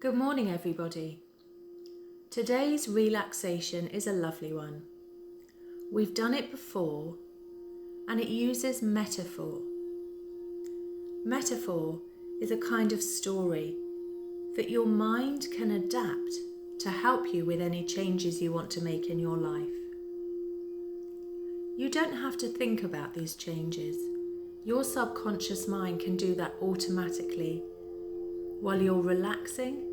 Good morning, everybody. Today's relaxation is a lovely one. We've done it before, and it uses metaphor. Metaphor is a kind of story that your mind can adapt to help you with any changes you want to make in your life. You don't have to think about these changes. Your subconscious mind can do that automatically while you're relaxing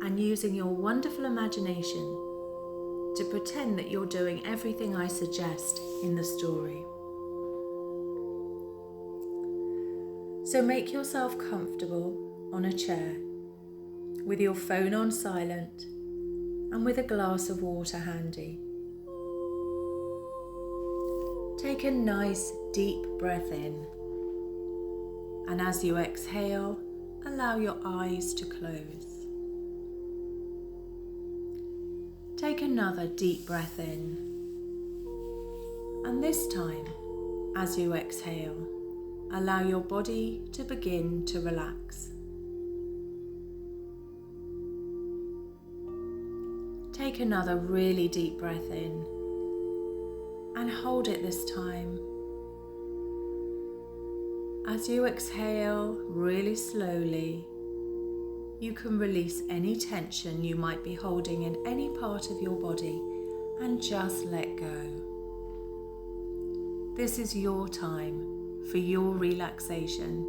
and using your wonderful imagination to pretend that you're doing everything I suggest in the story. So make yourself comfortable on a chair with your phone on silent and with a glass of water handy. Take a nice deep breath in, and as you exhale, allow your eyes to close. Take another deep breath in, and this time, as you exhale, allow your body to begin to relax. Take another really deep breath in, and hold it this time. As you exhale really slowly, you can release any tension you might be holding in any part of your body and just let go. This is your time for your relaxation,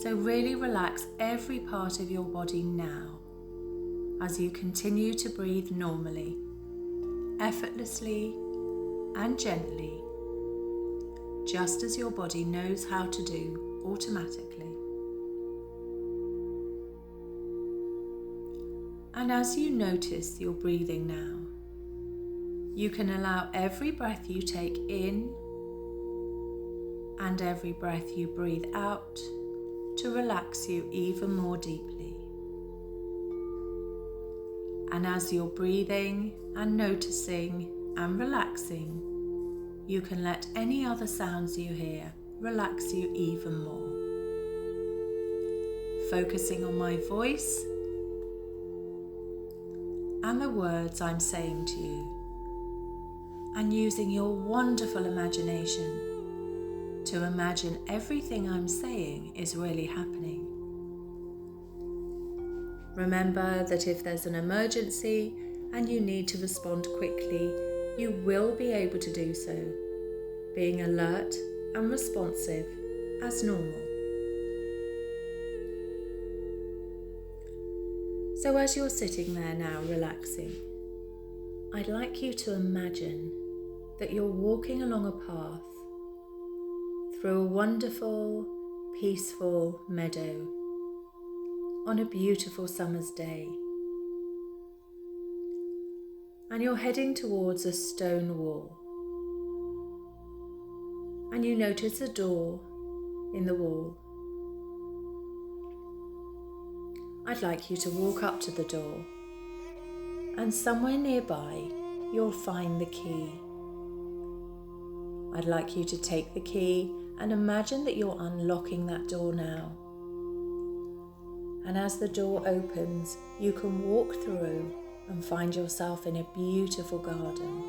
so really relax every part of your body now as you continue to breathe normally, effortlessly and gently, just as your body knows how to do automatically. And as you notice your breathing now, you can allow every breath you take in and every breath you breathe out to relax you even more deeply. And as you're breathing and noticing and relaxing, you can let any other sounds you hear relax you even more. Focusing on my voice and the words I'm saying to you, and using your wonderful imagination to imagine everything I'm saying is really happening. Remember that if there's an emergency and you need to respond quickly, you will be able to do so, being alert and responsive as normal. So as you're sitting there now relaxing, I'd like you to imagine that you're walking along a path through a wonderful, peaceful meadow on a beautiful summer's day. And you're heading towards a stone wall. And you notice a door in the wall. I'd like you to walk up to the door, and somewhere nearby you'll find the key. I'd like you to take the key and imagine that you're unlocking that door now. And as the door opens, you can walk through and find yourself in a beautiful garden.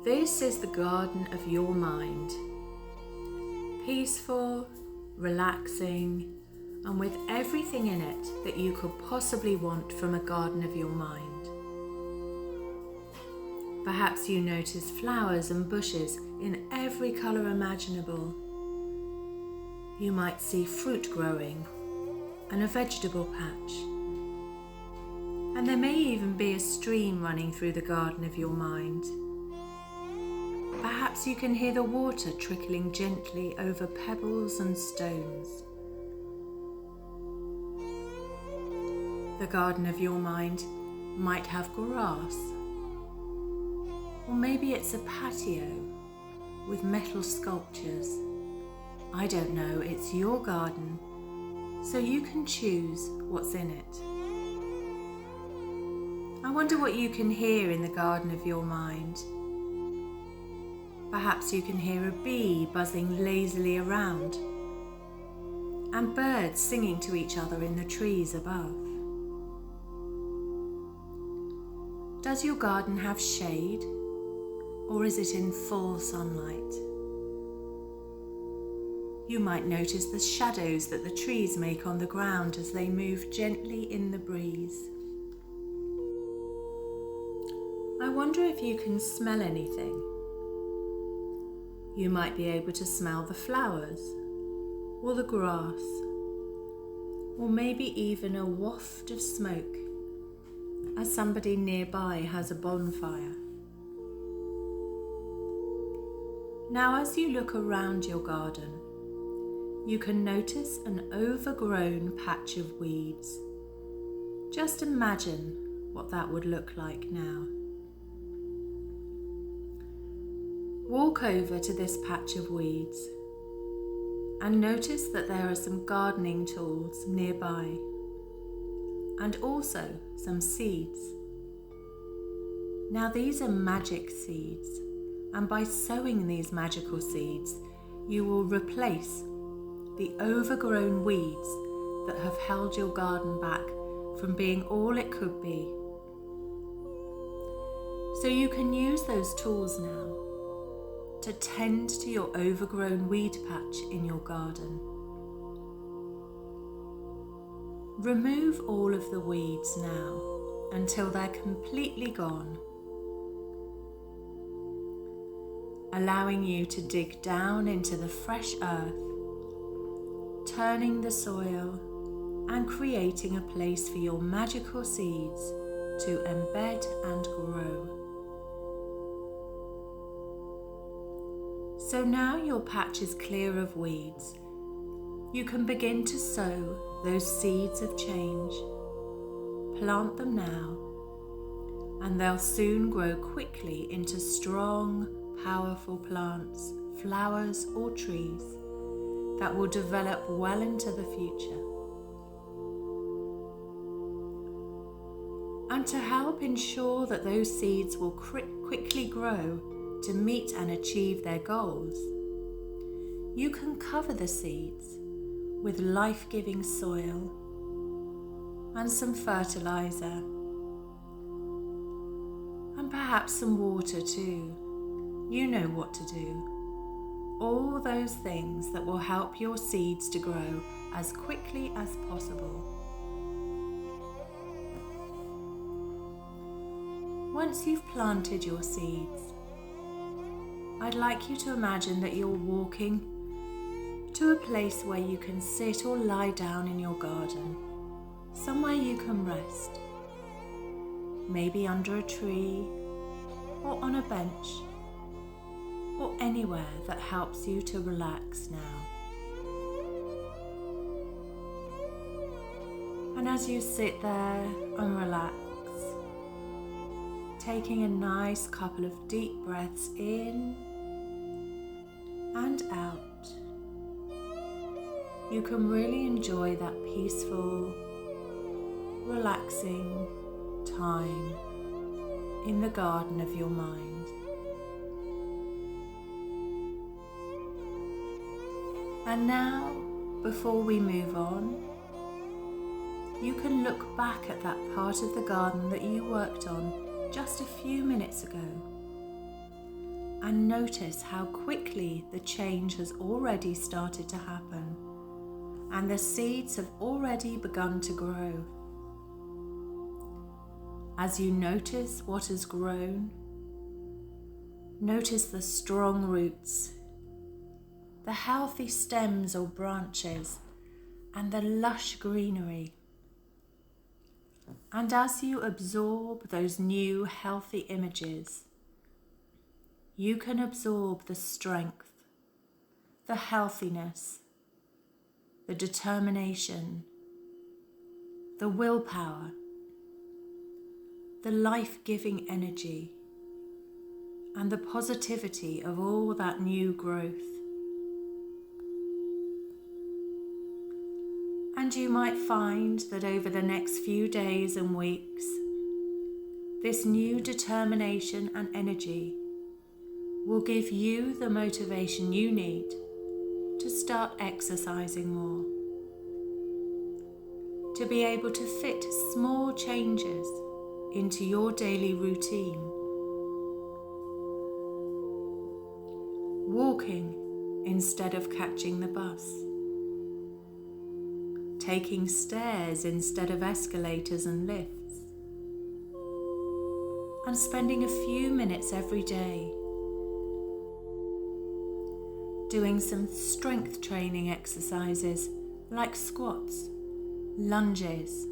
This is the garden of your mind. Peaceful, relaxing, and with everything in it that you could possibly want from a garden of your mind. Perhaps you notice flowers and bushes in every colour imaginable. You might see fruit growing and a vegetable patch. And there may even be a stream running through the garden of your mind. Perhaps you can hear the water trickling gently over pebbles and stones. The garden of your mind might have grass, or maybe it's a patio with metal sculptures. I don't know, it's your garden, so you can choose what's in it. I wonder what you can hear in the garden of your mind. Perhaps you can hear a bee buzzing lazily around, and birds singing to each other in the trees above. Does your garden have shade, or is it in full sunlight? You might notice the shadows that the trees make on the ground as they move gently in the breeze. I wonder if you can smell anything. You might be able to smell the flowers, or the grass, or maybe even a waft of smoke as somebody nearby has a bonfire. Now, as you look around your garden, you can notice an overgrown patch of weeds. Just imagine what that would look like now. Walk over to this patch of weeds and notice that there are some gardening tools nearby and also some seeds. Now these are magic seeds, and by sowing these magical seeds, you will replace the overgrown weeds that have held your garden back from being all it could be. So you can use those tools now to tend to your overgrown weed patch in your garden. Remove all of the weeds now until they're completely gone, allowing you to dig down into the fresh earth, turning the soil and creating a place for your magical seeds to embed and grow. So now your patch is clear of weeds, you can begin to sow those seeds of change. Plant them now, and they'll soon grow quickly into strong, powerful plants, flowers or trees that will develop well into the future. And to help ensure that those seeds will quickly grow to meet and achieve their goals, you can cover the seeds with life-giving soil and some fertilizer, and perhaps some water too. You know what to do. All those things that will help your seeds to grow as quickly as possible. Once you've planted your seeds, I'd like you to imagine that you're walking to a place where you can sit or lie down in your garden, somewhere you can rest, maybe under a tree or on a bench, or anywhere that helps you to relax now. And as you sit there and relax, taking a nice couple of deep breaths in and out, you can really enjoy that peaceful, relaxing time in the garden of your mind. And now, before we move on, you can look back at that part of the garden that you worked on just a few minutes ago and notice how quickly the change has already started to happen and the seeds have already begun to grow. As you notice what has grown, notice the strong roots, the healthy stems or branches, and the lush greenery. And as you absorb those new healthy images, you can absorb the strength, the healthiness, the determination, the willpower, the life-giving energy, and the positivity of all that new growth. And you might find that over the next few days and weeks, this new determination and energy will give you the motivation you need to start exercising more, to be able to fit small changes into your daily routine. Walking instead of catching the bus. Taking stairs instead of escalators and lifts. And spending a few minutes every day doing some strength training exercises like squats, lunges,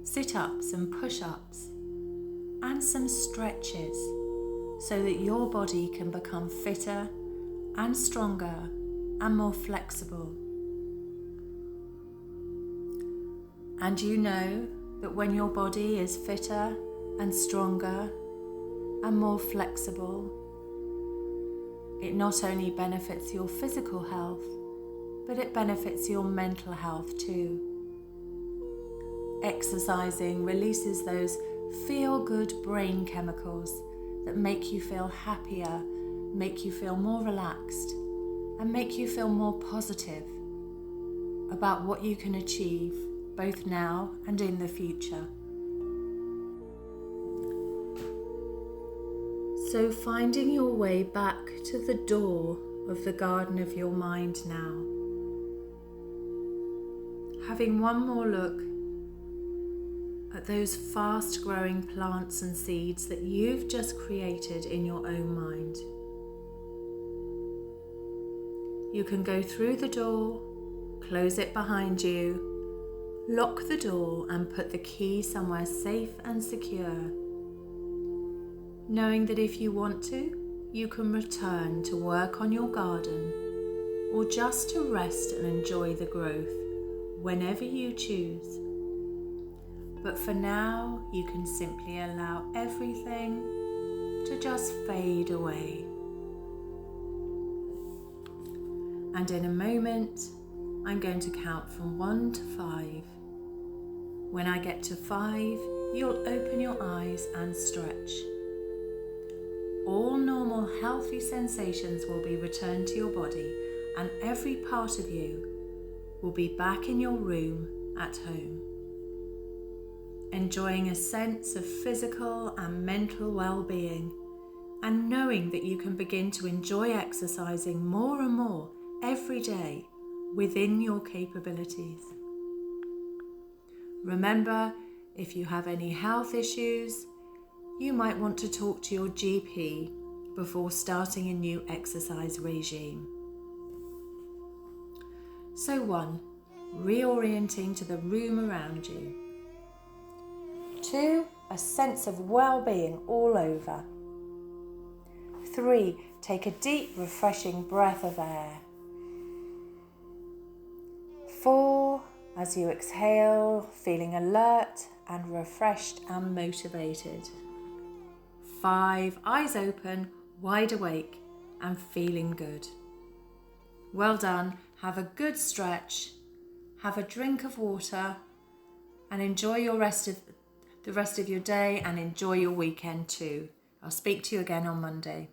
sit-ups and push-ups, and some stretches so that your body can become fitter and stronger and more flexible. And you know that when your body is fitter and stronger and more flexible, it not only benefits your physical health, but it benefits your mental health too. Exercising releases those feel-good brain chemicals that make you feel happier, make you feel more relaxed, and make you feel more positive about what you can achieve both now and in the future. So finding your way back to the door of the garden of your mind now. Having one more look at those fast-growing plants and seeds that you've just created in your own mind. You can go through the door, close it behind you, lock the door and put the key somewhere safe and secure, knowing that if you want to, you can return to work on your garden or just to rest and enjoy the growth whenever you choose. But for now, you can simply allow everything to just fade away. And in a moment, I'm going to count from 1 to 5. When I get to 5, you'll open your eyes and stretch. All normal, healthy sensations will be returned to your body, and every part of you will be back in your room at home, enjoying a sense of physical and mental well-being, and knowing that you can begin to enjoy exercising more and more every day within your capabilities. Remember, if you have any health issues, you might want to talk to your GP before starting a new exercise regime. So 1, reorienting to the room around you. 2, a sense of well-being all over. 3, take a deep, refreshing breath of air. 4, as you exhale, feeling alert and refreshed and motivated. 5, eyes open, wide awake and feeling good. Well done. Have a good stretch, have a drink of water, and enjoy the rest of your day and enjoy your weekend too. I'll speak to you again on Monday.